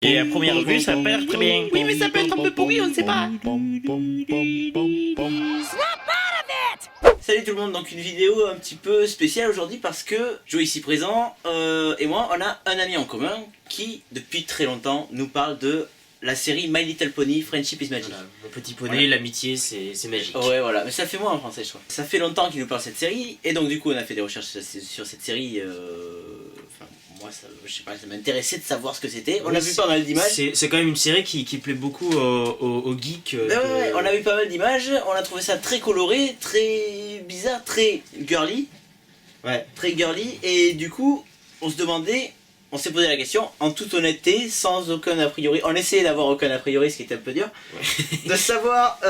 Et à première vue, ça peut être très bien. Oui, mais ça peut être un peu pourri, on ne sait pas. Salut tout le monde, donc une vidéo un petit peu spéciale aujourd'hui parce que Joe ici présent et moi on a un ami en commun qui depuis très longtemps nous parle de la série My Little Pony Friendship is Magic. Voilà, mon petit poney, Voilà. l'amitié c'est magique. Ouais voilà, mais ça fait moi en français je crois. Ça fait longtemps qu'il nous parle de cette série et donc du coup on a fait des recherches sur cette série. Enfin moi ça, je sais pas, ça m'intéressait de savoir ce que c'était. On a vu pas mal d'images. C'est quand même une série qui plaît beaucoup aux geeks. Ouais, on a vu pas mal d'images, on a trouvé ça très coloré, très bizarre, très girly. Ouais. Très girly, et du coup, on se demandait, on s'est posé la question, en toute honnêteté, sans aucun a priori, on essayait d'avoir aucun a priori, ce qui était un peu dur, de savoir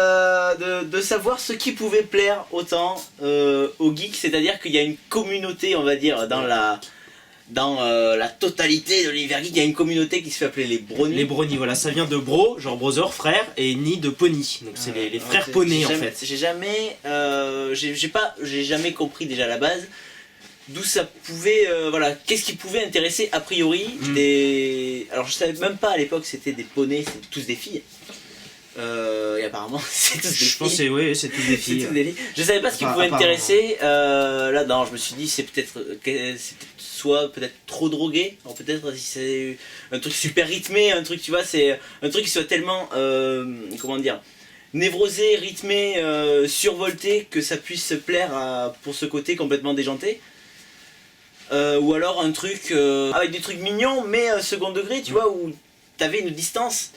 de savoir ce qui pouvait plaire autant aux geeks, c'est-à-dire qu'il y a une communauté, on va dire, dans la totalité de l'univers geek, il y a une communauté qui se fait appeler les bronies. Les bronies, voilà, ça vient de bro, genre brother, frère, et ni de pony. Donc c'est les frères poney en fait. J'ai jamais compris déjà à la base d'où ça pouvait, voilà, qu'est-ce qui pouvait intéresser a priori des... Alors je savais même pas à l'époque c'était des poneys, c'était tous des filles. Et apparemment c'est tous des filles. Je pense que c'est tous des filles. Tous des filles. Je savais pas ce qui Enfin, pouvait intéresser, là non, je me suis dit c'est peut-être soit peut-être trop drogué, alors peut-être si c'est un truc super rythmé, un truc tu vois, c'est un truc qui soit tellement, comment dire, névrosé, rythmé, survolté que ça puisse plaire pour ce côté complètement déjanté. Ou alors un truc avec des trucs mignons mais second degré, tu vois, où t'avais une distance.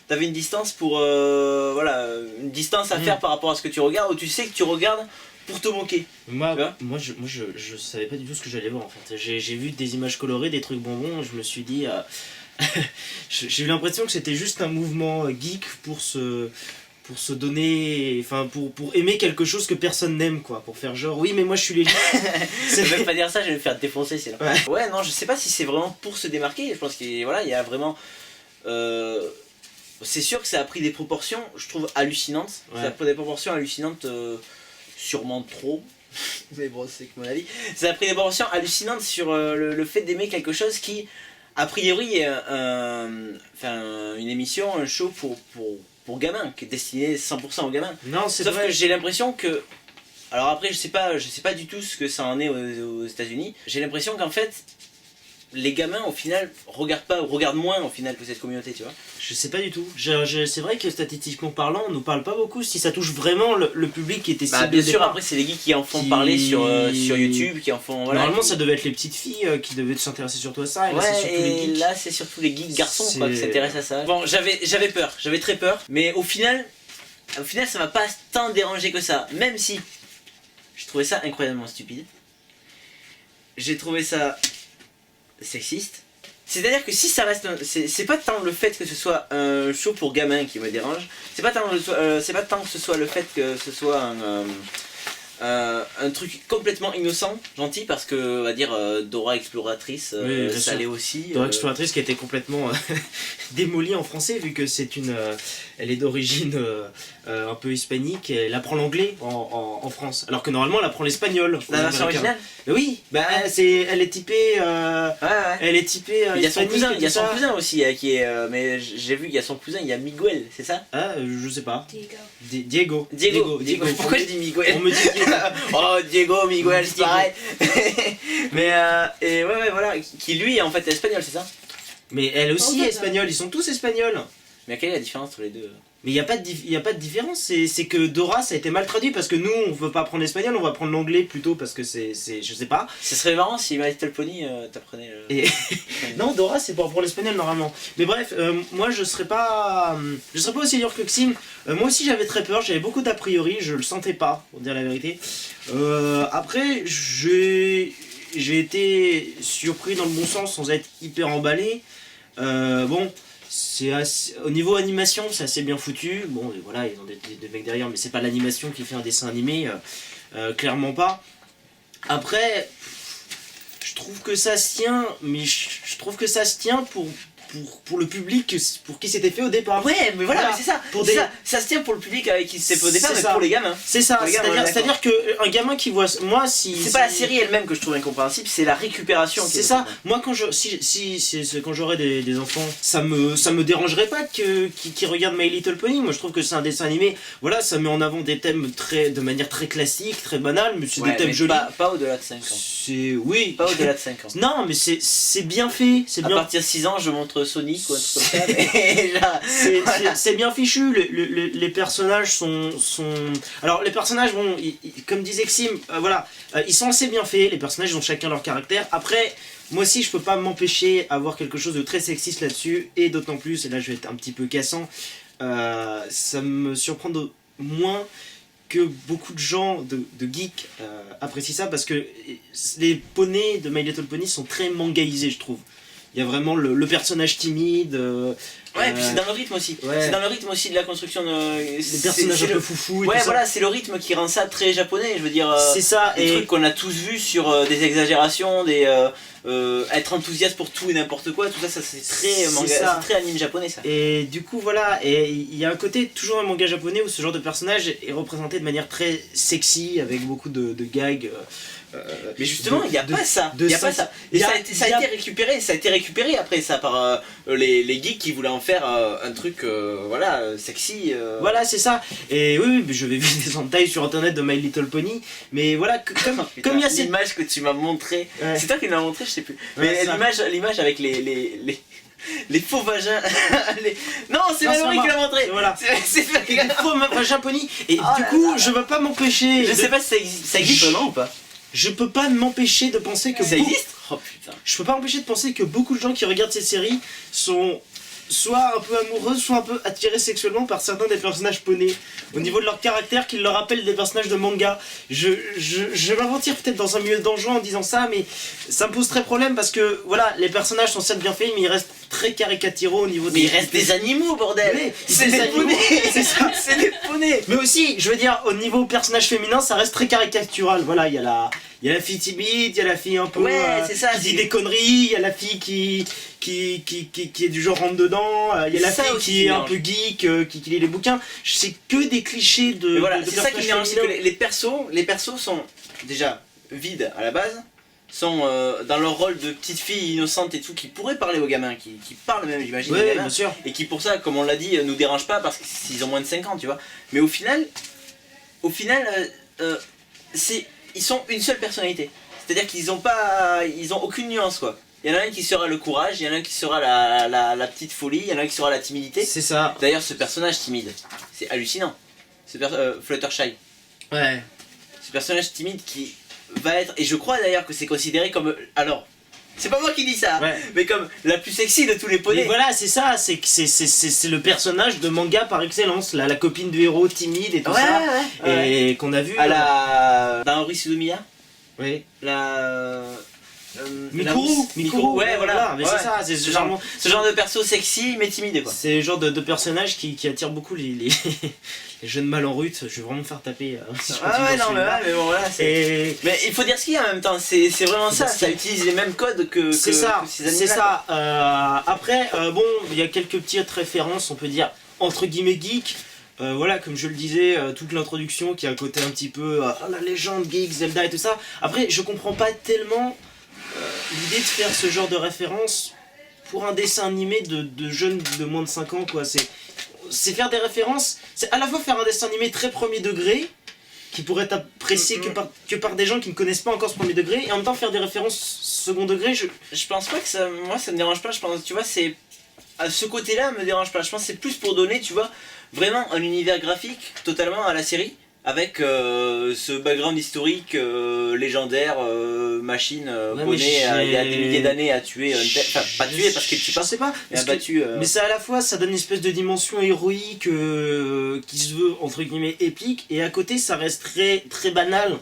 T'avais une distance pour voilà, une distance à faire par rapport à ce que tu regardes, où tu sais que tu regardes pour te moquer. Moi je savais pas du tout ce que j'allais voir en fait. J'ai vu des images colorées, des trucs bonbons, je me suis dit j'ai eu l'impression que c'était juste un mouvement geek pour se donner, enfin pour aimer quelque chose que personne n'aime quoi, pour faire genre oui mais moi je suis les Je vais pas dire ça, je vais me faire défoncer c'est là. Ouais non, je sais pas si c'est vraiment pour se démarquer, je pense qu'il voilà, il y a vraiment c'est sûr que ça a pris des proportions, je trouve hallucinantes. Ouais. Ça a pris des proportions hallucinantes, sûrement trop. Mais bon, c'est que mon avis. Ça a pris des proportions hallucinantes sur le fait d'aimer quelque chose qui, a priori, est une émission, un show pour gamins, qui est destiné 100% aux gamins. Non, c'est sauf vrai. que j'ai l'impression que... Alors après, je sais pas du tout ce que ça en est aux États-Unis. J'ai l'impression qu'en fait, les gamins au final regardent moins au final que cette communauté, tu vois. Je sais pas du tout. C'est vrai que statistiquement parlant, on nous parle pas beaucoup si ça touche vraiment le public qui était ciblé. Bien sûr, après c'est les geeks qui en font parler sur YouTube, qui en font... Voilà, normalement ça devait être les petites filles qui devaient s'intéresser surtout à ça, et ouais, là c'est surtout les geeks. Là c'est surtout les geeks garçons quoi, qui s'intéressent à ça. Bon, j'avais peur, j'avais très peur, mais au final ça m'a pas tant dérangé que ça, même si j'ai trouvé ça incroyablement stupide. J'ai trouvé ça sexiste. C'est-à-dire que si ça reste... C'est pas tant le fait que ce soit un show pour gamins qui me dérange, c'est pas tant que ce soit le fait que ce soit un truc complètement innocent, gentil, parce que, on va dire, Dora Exploratrice, oui, ça l'est aussi. Dora Exploratrice qui a été complètement démolie en français, vu que c'est elle est d'origine un peu hispanique, et elle apprend l'anglais en France, alors que normalement elle apprend l'espagnol. La version originale ? Oui, bah elle est typée. Elle est typée. Il y a son cousin, aussi qui est. Mais j'ai vu qu'il y a son cousin, il y a Miguel, c'est ça ? Ah, je sais pas. Diego. Pourquoi je dis Miguel ? On me dit Diego. Oh Diego, Miguel, c'est pareil. Mais et ouais voilà, qui lui en fait est espagnol, c'est ça ? Mais elle aussi est espagnole, ils sont tous espagnols. Mais quelle est la différence entre les deux ? Mais il n'y a pas de différence, c'est que Dora ça a été mal traduit parce que nous on veut pas apprendre l'espagnol, on va apprendre l'anglais plutôt parce que c'est je sais pas. Ce serait marrant si My Little Pony t'apprenait Non, Dora c'est pour apprendre l'espagnol normalement. Mais bref, moi je serais pas aussi dur que Xim. Moi aussi j'avais très peur, j'avais beaucoup d'a priori, je le sentais pas pour dire la vérité. Après j'ai été surpris dans le bon sens sans être hyper emballé. Bon, au niveau animation c'est assez bien foutu, bon et voilà ils ont des mecs derrière mais c'est pas l'animation qui fait un dessin animé, clairement pas. Après je trouve que ça se tient, mais je trouve que ça se tient pour le public pour qui c'était fait au départ. Ouais, mais voilà, Voilà. mais c'est ça. Pour C'est des- ça. Ça se tient pour le public avec qui c'était fait au départ, C'est mais ça. pour les gamins. C'est ça, Pour les gamins, on est c'est-à-dire qu'un gamin qui voit... Moi, si... C'est pas la série elle-même que je trouve incompréhensible, c'est la récupération. qui C'est est ça, incompréhensible. moi quand quand j'aurai des enfants, ça me dérangerait pas qu'ils regardent My Little Pony. Moi je trouve que c'est un dessin animé, voilà, ça met en avant des thèmes de manière très classique, très banale, mais c'est Ouais, des thèmes mais jolis. pas au-delà de 5 ans. C'est... Oui. Pas au-delà de 5 ans. Non, mais c'est bien fait, c'est À bien... partir de 6 ans, je montre Sonic ou un truc comme ça. Mais là, C'est bien fichu, les personnages sont... Alors les personnages, bon, comme disait Xim, voilà, ils sont assez bien faits, les personnages ont chacun leur caractère. Après, moi aussi je peux pas m'empêcher d'avoir quelque chose de très sexiste là-dessus, et d'autant plus, et là je vais être un petit peu cassant, ça me surprend moins que beaucoup de gens de geeks apprécient ça, parce que les poneys de My Little Pony sont très mangaisés, je trouve. Il y a vraiment le personnage timide. ouais, et puis c'est dans le rythme aussi. Ouais. C'est dans le rythme aussi de la construction de. Les personnages un peu foufou et Ouais, tout ça. voilà, c'est le rythme qui rend ça très japonais. Je veux dire, C'est ça, des et trucs qu'on a tous vus sur des exagérations, être enthousiaste pour tout et n'importe quoi, tout ça, c'est très C'est manga, ça. c'est très anime japonais ça. et du coup voilà, et il y a un côté toujours un manga japonais où ce genre de personnage est représenté de manière très sexy avec beaucoup de gags. Mais justement, il n'y a pas ça. de Il y a pas sexe. ça. Et Il y a- ça a été récupéré après ça par les geeks qui voulaient en faire un truc voilà, sexy. Voilà, c'est ça. Et oui, je vais vu des entailles sur internet de My Little Pony, mais voilà, Putain, comme il y a cette... l'image que tu m'as montré. Ouais. C'est toi qui me l'as montré, je sais plus. Ouais, Mais ça. l'image avec les faux vagins. Non, c'est Non, Mallory c'est qui l'a montré. Voilà. C'est pas des faux vagins pony. Et Oh du là coup, là. je peux pas m'empêcher... Je sais pas si ça existe non ou pas. Je peux pas m'empêcher de penser que... Ça existe. Oh putain. Je peux pas m'empêcher de penser que beaucoup de gens qui regardent cette série sont soit un peu amoureux, soit un peu attirés sexuellement par certains des personnages poneys. Au niveau de leur caractère, qui leur rappellent des personnages de manga. Je vais m'aventir peut-être dans un milieu dangereux en disant ça, mais ça me pose très problème parce que voilà, les personnages sont certes bien faits, mais ils restent très caricaturaux au niveau Mais il reste des animaux, bordel. Oui, C'est des des animaux, poneys. c'est ça. C'est des poneys. Mais aussi, je veux dire, au niveau personnage féminin, ça reste très caricatural. Voilà, il y a la fille timide, il y a la fille un peu Ouais, c'est ça, qui dit c'est- des conneries, il y a la fille qui est du genre rentre dedans, il y a la C'est ça fille aussi qui qui est un mélange. peu geek, qui lit les bouquins. C'est que des clichés de Mais voilà, de c'est ça qui me personnages dérange, c'est que féminins. les persos sont déjà vides à la base, sont dans leur rôle de petites filles innocentes et tout, qui pourraient parler aux gamins, qui parlent même, j'imagine, aux Ouais, gamins, bien sûr. et qui pour ça, comme on l'a dit, nous dérangent pas parce qu'ils ont moins de 5 ans, tu vois. Mais au final, ils sont une seule personnalité. C'est-à-dire qu'ils ont aucune nuance, quoi. Il y en a un qui sera le courage, il y en a un qui sera la petite folie, il y en a un qui sera la timidité. C'est ça. D'ailleurs, ce personnage timide, c'est hallucinant. Fluttershy. Ouais. Ce personnage timide qui va être, et je crois d'ailleurs que c'est considéré comme, alors, c'est pas moi qui dis ça, Ouais. mais comme la plus sexy de tous les Mais poneys. voilà, c'est ça, c'est le personnage de manga par excellence, la copine du héros timide et tout ça, et qu'on a vu. Dans Ori Suzumiya, Oui. Mikuru, ouais, voilà, mais ouais. c'est ça, c'est Ce genre de perso sexy mais timide, quoi. c'est le genre de personnage qui attire beaucoup les jeunes malhenrutes. Je vais vraiment me faire taper si je continue Ah ouais, dans non, mais, celui-là. ouais, mais bon, voilà, c'est. Et Mais il faut dire ce qu'il y a en même temps, c'est vraiment Faut ça, dire ce ça qu'il y a. utilise les mêmes codes que c'est ça, ces c'est animaux-là, ça. Après, bon, il y a quelques petites références, on peut dire entre guillemets geek. Voilà, comme je le disais, toute l'introduction qui a un côté un petit peu la légende geek, Zelda et tout ça. Après, je comprends pas tellement l'idée de faire ce genre de référence pour un dessin animé de jeunes de moins de 5 ans, quoi. C'est faire des références, c'est à la fois faire un dessin animé très premier degré, qui pourrait être apprécié que par des gens qui ne connaissent pas encore ce premier degré, et en même temps faire des références second degré. Je pense pas que ça. Moi ça me dérange pas, je pense, tu vois, c'est. À ce côté-là me dérange pas. Je pense que c'est plus pour donner, tu vois, vraiment un univers graphique totalement à la série. Avec ce background historique légendaire, machine, Ouais, poney, mais il y a des milliers d'années à tuer un tel. Enfin, pas tuer parce qu'il tue Je pas, sais pas. mais a parce que- battu. Mais ça à la fois, ça donne une espèce de dimension héroïque qui se veut entre guillemets épique, et à côté ça reste très très banal.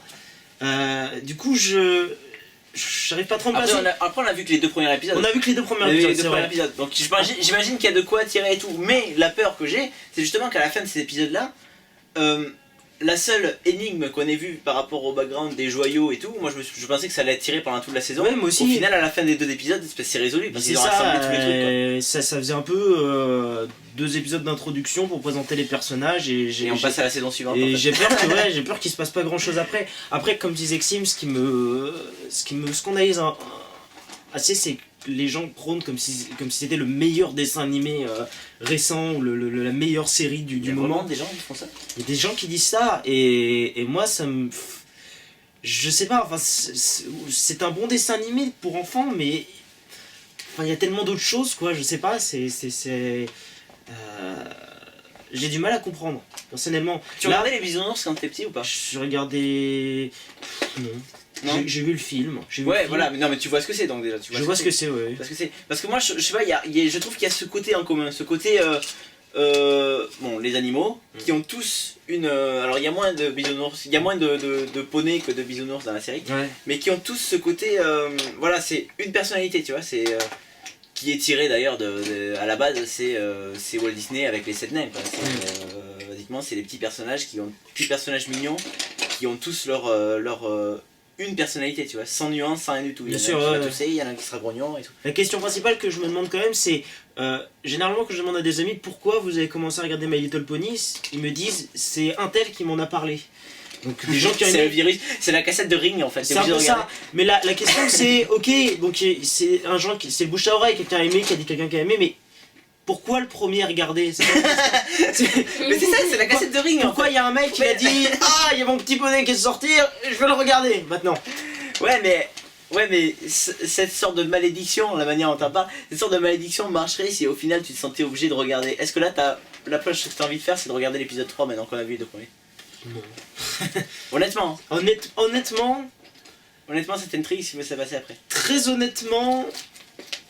Du coup, j'arrive pas trop à me Après, passer. on a vu que les deux premiers épisodes. On a vu que les deux On premiers a vu les épisodes, deux c'est premiers vrai. épisodes. Donc j'imagine qu'il y a de quoi tirer et tout. Mais la peur que j'ai, c'est justement qu'à la fin de ces épisodes-là, la seule énigme qu'on ait vue par rapport au background des joyaux et tout, moi je pensais que ça allait être tiré pendant toute la saison. Ouais, moi aussi. Au final, à la fin des 2 épisodes, c'est résolu parce C'est qu'ils ont rassemblé tous les trucs. Quoi. ça faisait un peu 2 épisodes d'introduction pour présenter les personnages et Et on passe à la saison suivante. et en fait. j'ai peur que j'ai peur qu'il se passe pas grand chose après. Après, comme disait Xim, ce qu'on analyse assez, c'est que les gens prônent comme si c'était le meilleur dessin animé récent ou la meilleure série Il y du a moment. vraiment des gens qui font ça. Il y a des gens qui disent ça et moi ça me... Je sais pas, enfin c'est un bon dessin animé pour enfants mais... Enfin il y a tellement d'autres choses quoi, je sais pas, j'ai du mal à comprendre, personnellement. Tu regardais les bisounours quand t'étais petit ou pas? Je regardais... Non. Non. J'ai vu le film. J'ai vu Ouais, le film. voilà, mais non, mais tu vois ce que c'est donc déjà. Tu Je vois ce que c'est, ouais. Parce que moi, je sais pas, je trouve qu'il y a ce côté en commun, ce côté. Bon, les animaux qui ont tous une. Alors, il y a moins de bisounours, il y a moins de poneys que de bisounours dans la série, Ouais. mais qui ont tous ce côté. Voilà, c'est une personnalité, tu vois, c'est. Qui est tiré d'ailleurs à la base, c'est Walt Disney avec les 7 nains. Quoi. Basiquement, c'est les petits personnages petits personnages mignons qui ont tous leur une personnalité, tu vois, sans nuance, sans rien du tout. Bien sûr, il y en a un qui sera grognon et tout. La question principale que je me demande quand même, c'est généralement quand je demande à des amis pourquoi vous avez commencé à regarder My Little Pony, ils me disent c'est un tel qui m'en a parlé. Donc des gens qui ont C'est le aimé. virus, c'est la cassette de Ring en fait. C'est un peu ça. Mais la question c'est ok, donc c'est un genre c'est le bouche à oreille, quelqu'un a aimé, qui a dit quelqu'un qui a aimé, mais pourquoi le premier à regarder? Mais c'est ça, c'est la cassette de Ring. Pourquoi il y a un mec qui a dit ah il y a mon petit poney qui est sorti, je vais le regarder maintenant. Ouais, mais cette sorte de malédiction, la manière dont t'en parles, cette sorte de malédiction marcherait si au final tu te sentais obligé de regarder. Est-ce que là, la première chose que t'as envie de faire, c'est de regarder l'épisode 3 maintenant qu'on a vu les 2 premiers? Non. Honnêtement, Honnêtement, c'était une trick si ça passait après. très honnêtement.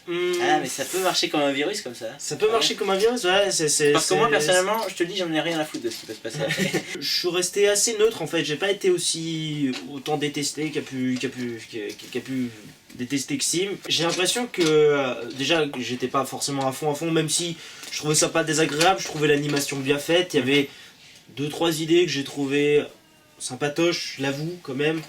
Ah, mais ça peut marcher comme un virus comme ça. Ça peut marcher comme un virus, ouais, Parce que moi, personnellement, je te le dis, j'en ai rien à foutre de ce qui peut se passer après. Je suis resté assez neutre en fait, j'ai pas été autant détesté qu'a pu détester Xim. J'ai l'impression que déjà j'étais pas forcément à fond, même si je trouvais ça pas désagréable, je trouvais l'animation bien faite, il y avait 2-3 idées que j'ai trouvées sympatoches, je l'avoue quand même.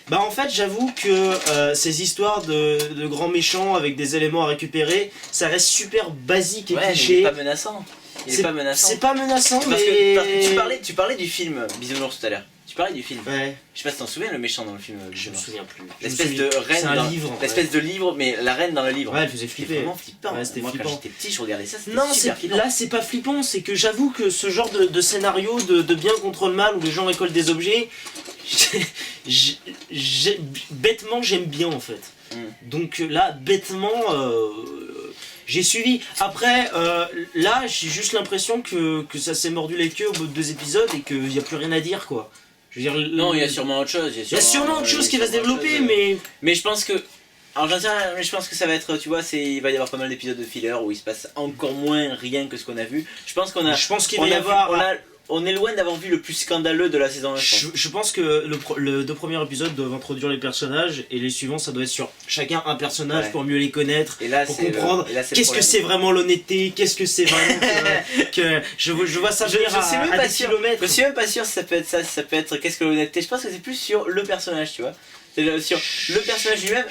Bah en fait j'avoue que ces histoires de grands méchants avec des éléments à récupérer, ça reste super basique et Ouais, mais cliché. il est pas menaçant. Il est pas menaçant. C'est pas menaçant Parce mais... que tu parlais du film Bisounours tout à l'heure. Tu parlais du film. Ouais. Je sais pas si t'en souviens le méchant dans le film Je me Bisounours. souviens plus. L'espèce de reine C'est un dans livre. l'espèce de livre, mais la reine dans le livre. Ouais, elle faisait C'était flipper. vraiment flippant. Ouais, c'était Moi flippant. quand j'étais petit, je regardais ça, c'était Non, super flippant. là c'est pas flippant, c'est que j'avoue que ce genre de scénario de bien contre le mal où les gens récoltent des objets, bêtement j'aime bien en fait. Donc là, bêtement, j'ai suivi. Après, là j'ai juste l'impression que ça s'est mordu les queues au bout de 2 épisodes et qu'il n'y a plus rien à dire quoi. Je veux dire, Non, il y a sûrement autre chose. Il y a sûrement autre chose qui va se développer, mais... Mais je pense que... Alors j'en sais rien, mais je pense que ça va être, tu vois, il va y avoir pas mal d'épisodes de filler où il se passe encore moins rien que ce qu'on a vu. Je pense qu'il va y avoir... On est loin d'avoir vu le plus scandaleux de la saison 1. Je pense que le 2 premiers épisodes doivent introduire les personnages et les suivants ça doit être sur chacun un personnage pour mieux les connaître, et là, pour comprendre qu'est-ce que c'est vraiment l'honnêteté, qu'est-ce que c'est vraiment que je vois ça venir à des kilomètres. Je suis même pas sûr si ça peut être ça, si ça peut être qu'est-ce que l'honnêteté. Je pense que c'est plus sur le personnage, tu vois. C'est sur le personnage lui-même,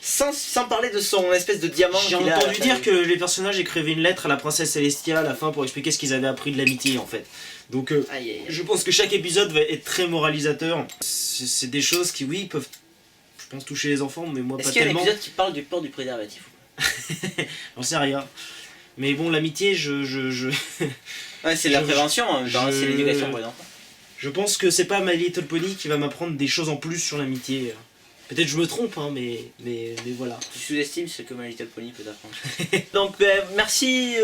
sans parler de son espèce de diamant. J'ai entendu dire que les personnages écrivaient une lettre à la princesse Celestia à la fin pour expliquer ce qu'ils avaient appris de l'amitié en fait. Donc je pense que chaque épisode va être très moralisateur. C'est des choses qui oui peuvent, je pense, toucher les enfants, mais moi pas tellement. Est-ce qu'il y a un épisode qui parle du port du préservatif? J'en sais rien. Mais bon, l'amitié, Ouais, c'est de la prévention, c'est l'éducation pour les enfants. Je pense que c'est pas My Little Pony qui va m'apprendre des choses en plus sur l'amitié. Peut-être je me trompe, hein, mais voilà. Tu sous-estimes ce que My Little Pony peut apprendre. Donc merci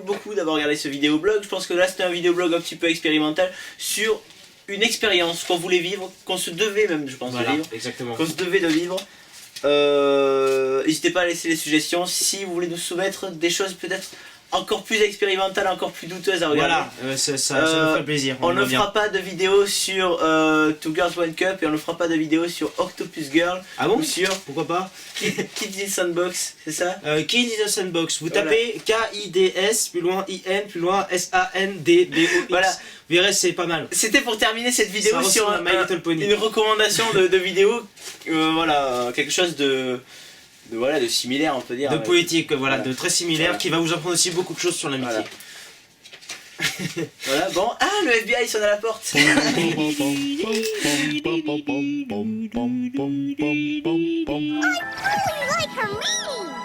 beaucoup d'avoir regardé ce vidéoblog. Je pense que là c'était un vidéoblog un petit peu expérimental sur une expérience qu'on voulait vivre, qu'on se devait même, je pense, voilà, de vivre. Exactement. Qu'on se devait de vivre. N'hésitez pas à laisser les suggestions si vous voulez nous soumettre des choses peut-être encore plus expérimentale, encore plus douteuse à regarder. Voilà, ça nous ferait plaisir. On ne aimerait bien. fera pas de vidéo sur Two Girls One Cup et on ne fera pas de vidéo sur Octopus Girl Ah bon ou sur Pourquoi pas Kids in Sandbox, c'est ça? Kids in the Sandbox, vous Voilà. tapez K-I-D-S, plus loin I-N, plus loin S-A-N-D-B-O-X. Voilà. Vous verrez, c'est pas mal. C'était pour terminer cette vidéo Ça sur ressemble à My Little Pony. une recommandation de vidéo, voilà, quelque chose de similaire on peut dire. De poétique, voilà, Voilà. de très similaire, Voilà. qui va vous apprendre aussi beaucoup de choses sur l'amitié. Voilà. Voilà, bon, ah le FBI sonne à la porte. Like her mean.